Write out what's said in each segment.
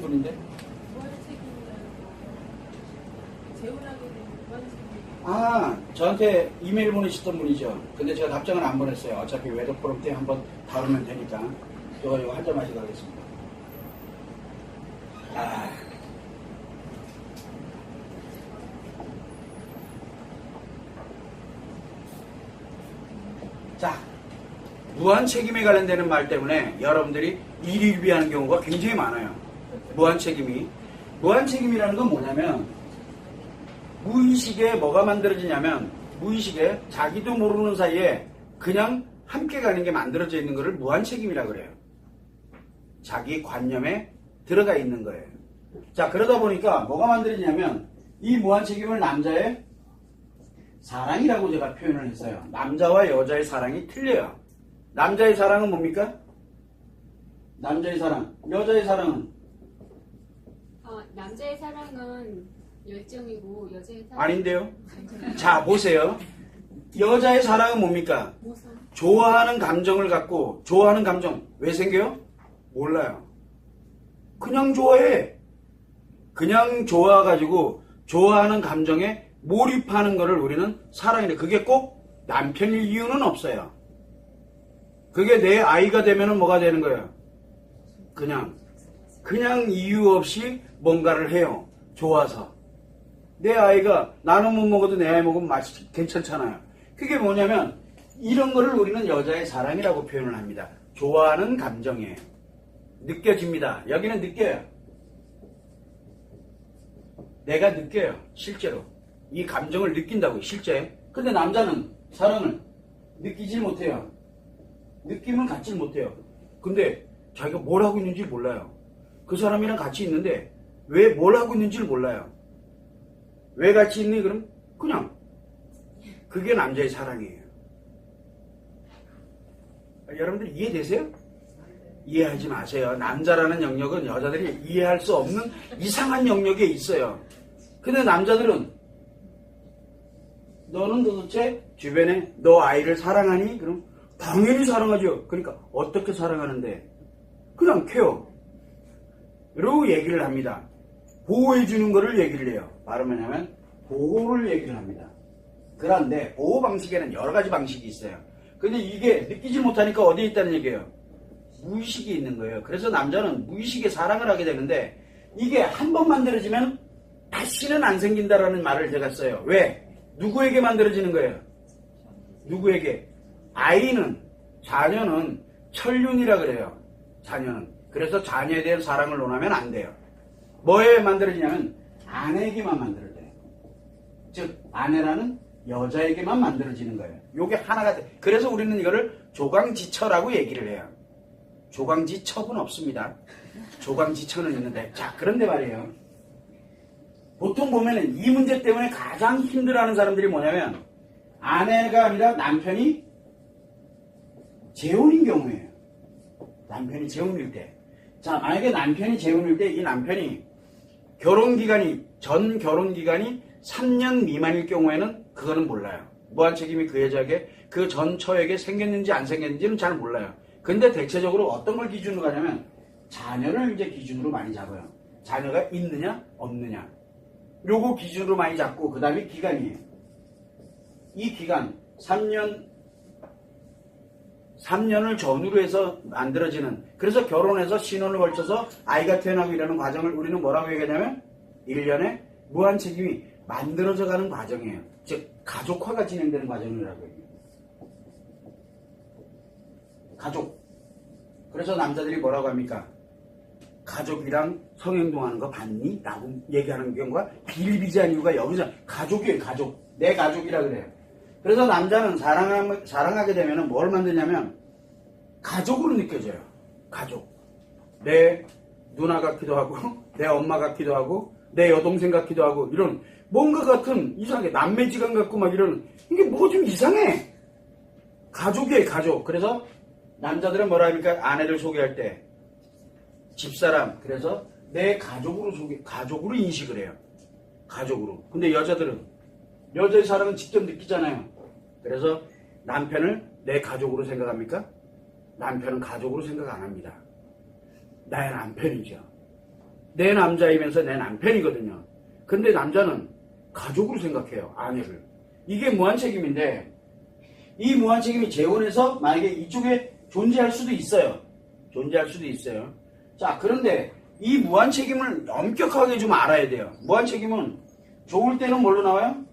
하신 분인데. 아, 저한테 이메일 보내셨던 분이죠. 근데 제가 답장을 안 보냈어요. 어차피 웨더 포럼 때 한번 다루면 되니까. 이거 한 잔 마시고 가겠습니다. 아. 자, 무한 책임에 관련되는 말 때문에 여러분들이 일일비하는 경우가 굉장히 많아요. 무한 책임이. 무한 책임이라는 건 뭐냐면, 무의식에 뭐가 만들어지냐면, 무의식에 자기도 모르는 사이에 그냥 함께 가는 게 만들어져 있는 것을 무한 책임이라고 그래요. 자기 관념에 들어가 있는 거예요. 자, 그러다 보니까 뭐가 만들어지냐면, 이 무한 책임을 남자의 사랑이라고 제가 표현을 했어요. 남자와 여자의 사랑이 틀려요. 남자의 사랑은 뭡니까? 남자의 사랑. 여자의 사랑은? 남자의 사랑은 열정이고 여자의 사랑은 아닌데요. 자, 보세요. 여자의 사랑은 뭡니까? 좋아하는 감정을 갖고, 좋아하는 감정 왜 생겨요? 몰라요. 그냥 좋아해. 그냥 좋아가지고 좋아하는 감정에 몰입하는 것을 우리는 사랑이래. 그게 꼭 남편일 이유는 없어요. 그게 내 아이가 되면은 뭐가 되는 거예요? 그냥 이유 없이 뭔가를 해요. 좋아서. 내 아이가 나는 못 먹어도 내 아이 먹으면 맛이 괜찮잖아요. 그게 뭐냐면 이런 거를 우리는 여자의 사랑이라고 표현을 합니다. 좋아하는 감정이에요. 느껴집니다. 여기는 느껴요. 내가 느껴요. 실제로. 이 감정을 느낀다고요. 실제. 근데 남자는 사랑을 느끼질 못해요. 느낌을 갖질 못해요. 근데 자기가 뭘 하고 있는지 몰라요. 그 사람이랑 같이 있는데 왜 뭘 하고 있는지를 몰라요. 왜 같이 있니? 그럼 그냥 그게 남자의 사랑이에요. 여러분들 이해되세요? 이해하지 마세요. 남자라는 영역은 여자들이 이해할 수 없는 이상한 영역에 있어요. 근데 남자들은 너는 도대체 주변에 너 아이를 사랑하니? 그럼 당연히 사랑하죠. 그러니까 어떻게 사랑하는데? 그냥 케어. 이러고 얘기를 합니다. 보호해주는 거를 얘기를 해요. 바로 뭐냐면 보호를 얘기를 합니다. 그런데 보호 방식에는 여러 가지 방식이 있어요. 근데 이게 느끼지 못하니까 어디에 있다는 얘기예요? 무의식이 있는 거예요. 그래서 남자는 무의식에 사랑을 하게 되는데 이게 한 번 만들어지면 다시는 안 생긴다라는 말을 제가 써요. 왜? 누구에게 만들어지는 거예요? 누구에게? 아이는, 자녀는 천륜이라 그래요. 자녀는. 그래서 자녀에 대한 사랑을 논하면 안 돼요. 뭐에 만들어지냐면 아내에게만 만들어져요. 즉 아내라는 여자에게만 만들어지는 거예요. 요게 하나가 돼. 그래서 우리는 이거를 조강지처라고 얘기를 해요. 조강지첩은 없습니다. 조강지처는 있는데. 자, 그런데 말이에요. 보통 보면은 이 문제 때문에 가장 힘들어하는 사람들이 뭐냐면 아내가 아니라 남편이 재혼인 경우예요. 남편이 재혼일 때. 자, 만약에 남편이 재혼일 때 이 남편이 전 결혼기간이 3년 미만일 경우에는 그거는 몰라요. 무한 책임이 그 여자에게 그 전 처에게 생겼는지 안 생겼는지는 잘 몰라요. 근데 대체적으로 어떤 걸 기준으로 가냐면 자녀를 이제 기준으로 많이 잡아요. 자녀가 있느냐 없느냐 요거 기준으로 많이 잡고 그 다음에 기간이에요. 이 기간 3년을 전후로 해서 만들어지는, 그래서 결혼해서 신혼을 걸쳐서 아이가 태어나고 이러는 과정을 우리는 뭐라고 얘기하냐면 1년에 무한 책임이 만들어져 가는 과정이에요. 즉 가족화가 진행되는 과정이라고 얘기해요. 가족. 그래서 남자들이 뭐라고 합니까? 가족이랑 성행동하는 거 봤니? 라고 얘기하는 경우가 비일비재한 이유가 여기서 가족이에요. 가족. 내 가족이라 그래요. 그래서 남자는 사랑하게 되면 뭘 만드냐면 가족으로 느껴져요. 가족. 내 누나 같기도 하고 내 엄마 같기도 하고 내 여동생 같기도 하고 이런 뭔가 같은 이상하게 남매지간 같고 막 이런 이게 뭐가 좀 이상해. 가족이에요. 가족. 그래서 남자들은 뭐라 합니까? 아내를 소개할 때 집사람. 그래서 내 가족으로 인식을 해요. 가족으로. 근데 여자들은 여자의 사랑은 직접 느끼잖아요. 그래서 남편을 내 가족으로 생각합니까? 남편은 가족으로 생각 안 합니다. 나의 남편이죠. 내 남자이면서 내 남편이거든요. 근데 남자는 가족으로 생각해요. 아내를. 이게 무한책임인데 이 무한책임이 재혼해서 만약에 이쪽에 존재할 수도 있어요. 존재할 수도 있어요. 자, 그런데 이 무한책임을 엄격하게 좀 알아야 돼요. 무한책임은 좋을 때는 뭘로 나와요?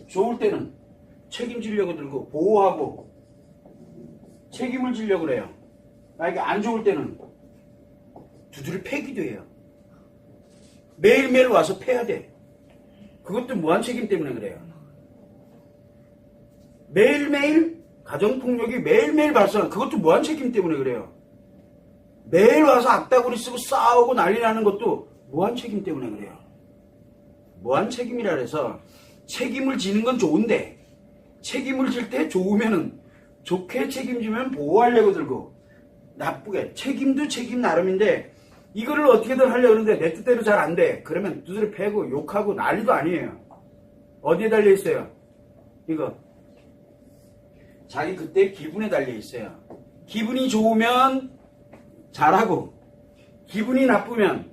좋을 때는 책임지려고 들고 보호하고 책임을 지려고 그래요. 만약에 안 좋을 때는 두드려 패기도 해요. 매일매일 와서 패야 돼. 그것도 무한책임 때문에 그래요. 매일매일 가정폭력이 매일매일 발생하는 그것도 무한책임 때문에 그래요. 매일 와서 악다구리 쓰고 싸우고 난리 나는 것도 무한책임 때문에 그래요. 무한책임이라 해서 책임을 지는 건 좋은데 책임을 질 때 좋으면은 좋게 책임지면 보호하려고 들고 나쁘게 책임도 책임 나름인데 이거를 어떻게든 하려고 하는데 내 뜻대로 잘 안 돼. 그러면 두드려 패고 욕하고 난리도 아니에요. 어디에 달려 있어요? 이거 자기 그때 기분에 달려 있어요. 기분이 좋으면 잘하고 기분이 나쁘면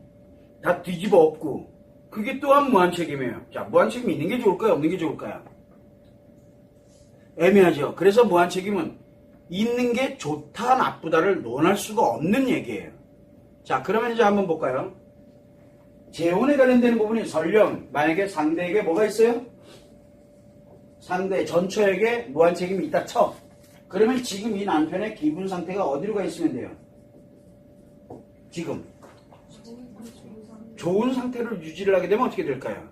다 뒤집어 엎고 그게 또한 무한책임이에요. 자, 무한책임이 있는 게 좋을까요? 없는 게 좋을까요? 애매하죠. 그래서 무한책임은 있는 게 좋다 나쁘다를 논할 수가 없는 얘기예요. 자, 그러면 이제 한번 볼까요? 재혼에 관련되는 부분이 설령 만약에 상대에게 뭐가 있어요? 상대 전처에게 무한책임이 있다 쳐. 그러면 지금 이 남편의 기분 상태가 어디로 가 있으면 돼요? 지금 좋은 상태를 유지를 하게 되면 어떻게 될까요?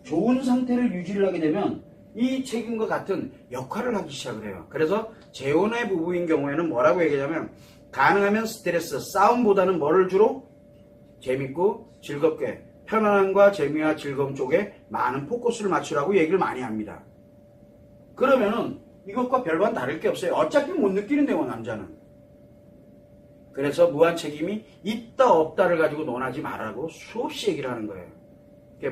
좋은 상태를 유지를 하게 되면 이 책임과 같은 역할을 하기 시작을 해요. 그래서 재혼의 부부인 경우에는 뭐라고 얘기하냐면 가능하면 스트레스, 싸움보다는 뭐를 주로? 재밌고 즐겁게 편안함과 재미와 즐거움 쪽에 많은 포커스를 맞추라고 얘기를 많이 합니다. 그러면은 이것과 별반 다를 게 없어요. 어차피 못 느끼는데 뭐 남자는. 그래서 무한책임이 있다 없다를 가지고 논하지 말라고 수없이 얘기를 하는 거예요.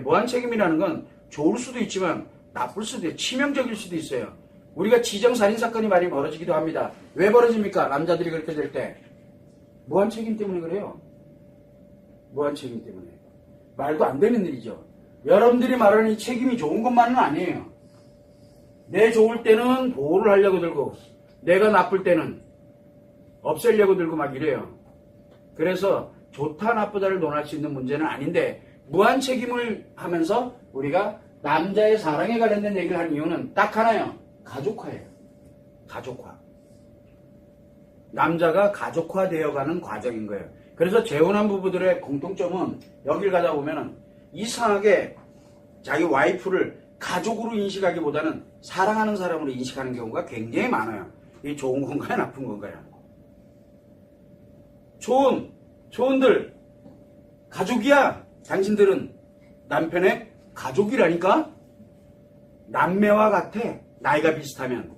무한책임이라는 건 좋을 수도 있지만 나쁠 수도 있어요. 치명적일 수도 있어요. 우리가 지정살인사건이 많이 벌어지기도 합니다. 왜 벌어집니까? 남자들이 그렇게 될 때. 무한책임 때문에 그래요. 무한책임 때문에. 말도 안 되는 일이죠. 여러분들이 말하는 이 책임이 좋은 것만은 아니에요. 내 좋을 때는 보호를 하려고 들고 내가 나쁠 때는 없애려고 들고 막 이래요. 그래서 좋다 나쁘다를 논할 수 있는 문제는 아닌데 무한책임을 하면서 우리가 남자의 사랑에 관련된 얘기를 하는 이유는 딱 하나요. 가족화예요. 가족화. 남자가 가족화되어가는 과정인 거예요. 그래서 재혼한 부부들의 공통점은 여길 가다 보면은 이상하게 자기 와이프를 가족으로 인식하기보다는 사랑하는 사람으로 인식하는 경우가 굉장히 많아요. 이게 좋은 건가요? 나쁜 건가요? 좋은들 가족이야. 당신들은 남편의 가족이라니까. 남매와 같아. 나이가 비슷하면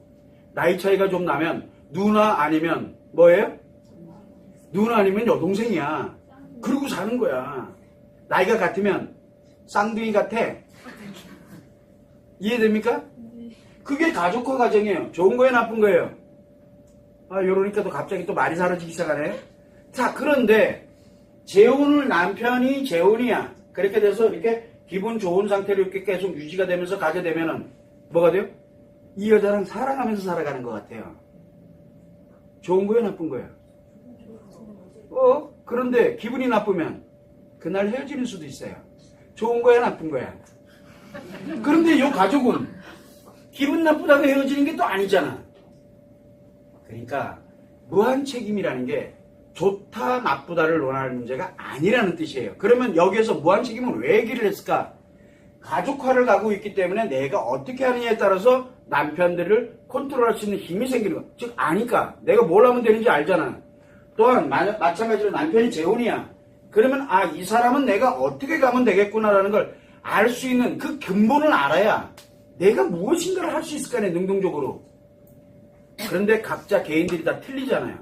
나이 차이가 좀 나면 누나 아니면 뭐예요? 누나 아니면 여동생이야. 그러고 사는 거야. 나이가 같으면 쌍둥이 같아. 이해됩니까? 그게 가족화 과정이에요. 좋은 거예요, 나쁜 거예요? 아, 이러니까 또 갑자기 또 말이 사라지기 시작하네. 자, 그런데 재혼을 남편이 재혼이야. 그렇게 돼서 이렇게 기분 좋은 상태로 이렇게 계속 유지가 되면서 가게 되면은 뭐가 돼요? 이 여자랑 사랑하면서 살아가는 것 같아요. 좋은 거예요, 나쁜 거예요? 그런데 기분이 나쁘면 그날 헤어지는 수도 있어요. 좋은 거야, 나쁜 거야? 그런데 이 가족은 기분 나쁘다고 헤어지는 게 또 아니잖아. 그러니까 무한책임이라는 게 좋다 나쁘다를 논할 문제가 아니라는 뜻이에요. 그러면 여기에서 무한책임은 왜 얘기를 했을까? 가족화를 가고 있기 때문에 내가 어떻게 하느냐에 따라서 남편들을 컨트롤할 수 있는 힘이 생기는 거. 즉 아니까 내가 뭘 하면 되는지 알잖아. 또한 마찬가지로 남편이 재혼이야. 그러면 이 사람은 내가 어떻게 가면 되겠구나라는 걸 알 수 있는 그 근본을 알아야 내가 무엇인가를 할 수 있을 거 아니에요. 능동적으로. 그런데 각자 개인들이 다 틀리잖아요.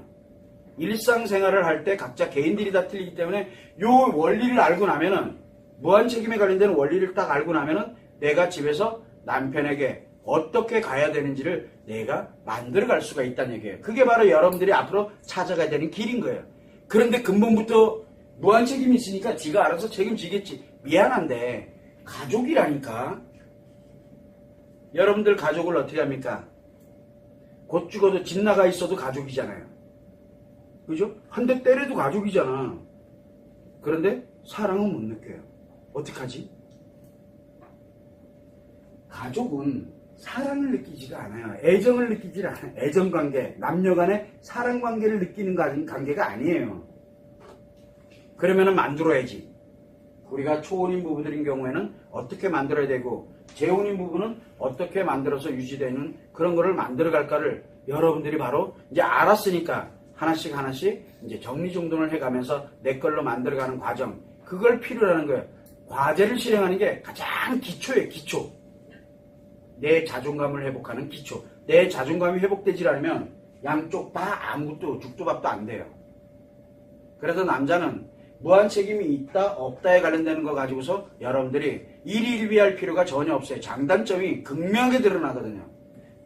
일상생활을 할 때 각자 개인들이 다 틀리기 때문에 요 원리를 알고 나면은 무한책임에 관련된 원리를 딱 알고 나면은 내가 집에서 남편에게 어떻게 가야 되는지를 내가 만들어갈 수가 있다는 얘기예요. 그게 바로 여러분들이 앞으로 찾아가야 되는 길인 거예요. 그런데 근본부터 무한 책임이 있으니까 지가 알아서 책임지겠지. 미안한데 가족이라니까. 여러분들 가족을 어떻게 합니까? 곧 죽어도 집 나가 있어도 가족이잖아요. 그죠? 한 대 때려도 가족이잖아. 그런데 사랑은 못 느껴요. 어떡하지? 가족은 사랑을 느끼지가 않아요. 애정을 느끼질 않아요. 애정관계, 남녀간의 사랑관계를 느끼는 관계가 아니에요. 그러면은 만들어야지. 우리가 초혼인 부부들인 경우에는 어떻게 만들어야 되고, 재혼인 부부는 어떻게 만들어서 유지되는 그런 거를 만들어갈까를 여러분들이 바로 이제 알았으니까 하나씩 이제 정리정돈을 해가면서 내 걸로 만들어가는 과정, 그걸 필요로 하는 거예요. 과제를 실행하는 게 가장 기초예요. 기초. 내 자존감을 회복하는 기초. 내 자존감이 회복되지 않으면 양쪽 다 아무것도 죽도 밥도 안 돼요. 그래서 남자는 무한 책임이 있다 없다에 관련되는 거 가지고서 여러분들이 일희일비할 필요가 전혀 없어요. 장단점이 극명하게 드러나거든요.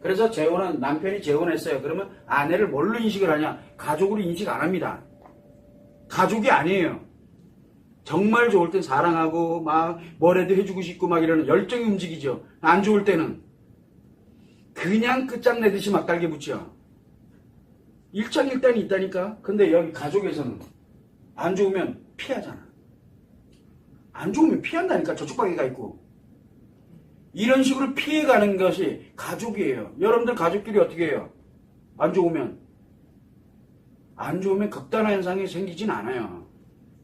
그래서 재혼은, 남편이 재혼했어요. 그러면 아내를 뭘로 인식을 하냐? 가족으로 인식 안 합니다. 가족이 아니에요. 정말 좋을 땐 사랑하고 막 뭐라도 해주고 싶고 막 이러는 열정이 움직이죠. 안 좋을 때는 그냥 끝장내듯이 막달게 붙죠. 일장일단이 있다니까. 근데 여기 가족에서는 안 좋으면 피하잖아. 안 좋으면 피한다니까. 저쪽 방에 가 있고. 이런 식으로 피해가는 것이 가족이에요. 여러분들 가족끼리 어떻게 해요? 안 좋으면 극단화 현상이 생기진 않아요.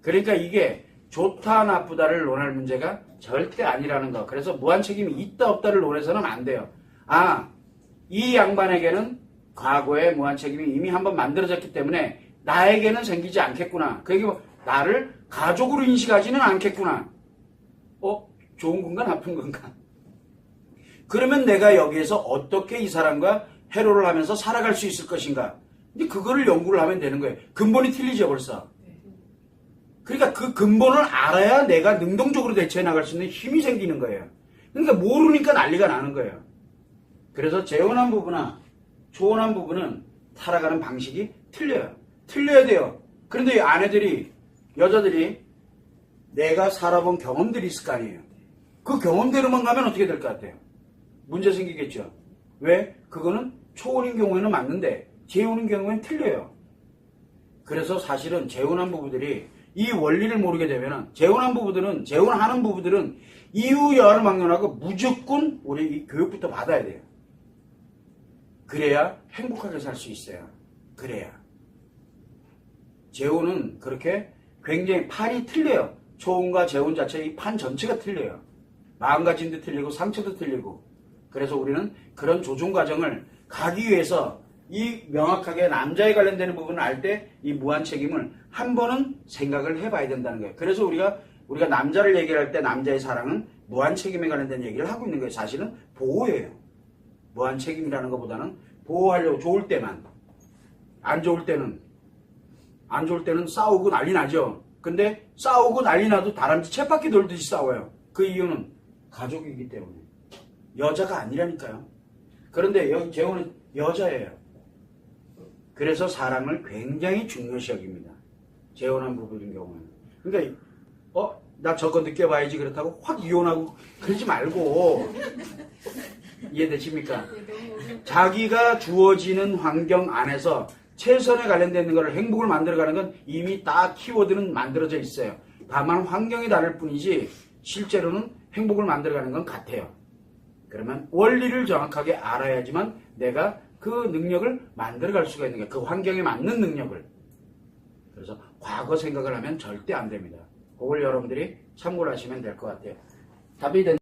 그러니까 이게 좋다 나쁘다를 논할 문제가 절대 아니라는 거. 그래서 무한 책임이 있다 없다를 논해서는 안 돼요. 이 양반에게는 과거에 무한 책임이 이미 한번 만들어졌기 때문에 나에게는 생기지 않겠구나. 그게 뭐 나를 가족으로 인식하지는 않겠구나. 좋은 건가 나쁜 건가? 그러면 내가 여기에서 어떻게 이 사람과 해로를 하면서 살아갈 수 있을 것인가? 근데 그거를 연구를 하면 되는 거예요. 근본이 틀리죠 벌써. 그러니까 그 근본을 알아야 내가 능동적으로 대처해 나갈 수 있는 힘이 생기는 거예요. 그러니까 모르니까 난리가 나는 거예요. 그래서 재혼한 부부나 초혼한 부부는 살아가는 방식이 틀려요. 틀려야 돼요. 그런데 이 아내들이, 여자들이 내가 살아본 경험들이 있을 거 아니에요. 그 경험대로만 가면 어떻게 될 것 같아요? 문제 생기겠죠. 왜? 그거는 초혼인 경우에는 맞는데 재혼인 경우에는 틀려요. 그래서 사실은 재혼한 부부들이 이 원리를 모르게 되면은, 재혼하는 부부들은 이후 여하를 막론하고 무조건 우리 이 교육부터 받아야 돼요. 그래야 행복하게 살 수 있어요. 그래야. 재혼은 그렇게 굉장히 판이 틀려요. 초혼과 재혼 자체 이 판 전체가 틀려요. 마음가짐도 틀리고 상처도 틀리고. 그래서 우리는 그런 조정 과정을 가기 위해서 이 명확하게 남자에 관련되는 부분을 알 때 이 무한 책임을 한 번은 생각을 해봐야 된다는 거예요. 그래서 우리가 남자를 얘기할 때 남자의 사랑은 무한 책임에 관련된 얘기를 하고 있는 거예요. 사실은 보호예요. 무한 책임이라는 것보다는 보호하려고 좋을 때만. 안 좋을 때는 싸우고 난리 나죠. 근데 싸우고 난리 나도 다람쥐 쳇바퀴 돌듯이 싸워요. 그 이유는 가족이기 때문에. 여자가 아니라니까요. 그런데 여기 재혼은 여자예요. 그래서 사랑을 굉장히 중요시 여깁니다. 재혼한 부부인 경우에는. 그러니까 나 저거 느껴봐야지 그렇다고 확 이혼하고 그러지 말고. 이해되십니까? 자기가 주어지는 환경 안에서 최선에 관련된 거를 행복을 만들어가는 건 이미 딱 키워드는 만들어져 있어요. 다만 환경이 다를 뿐이지 실제로는 행복을 만들어가는 건 같아요. 그러면 원리를 정확하게 알아야지만 내가 그 능력을 만들어갈 수가 있는 거예요. 그 환경에 맞는 능력을. 그래서 과거 생각을 하면 절대 안 됩니다. 그걸 여러분들이 참고를 하시면 될 것 같아요. 답이 된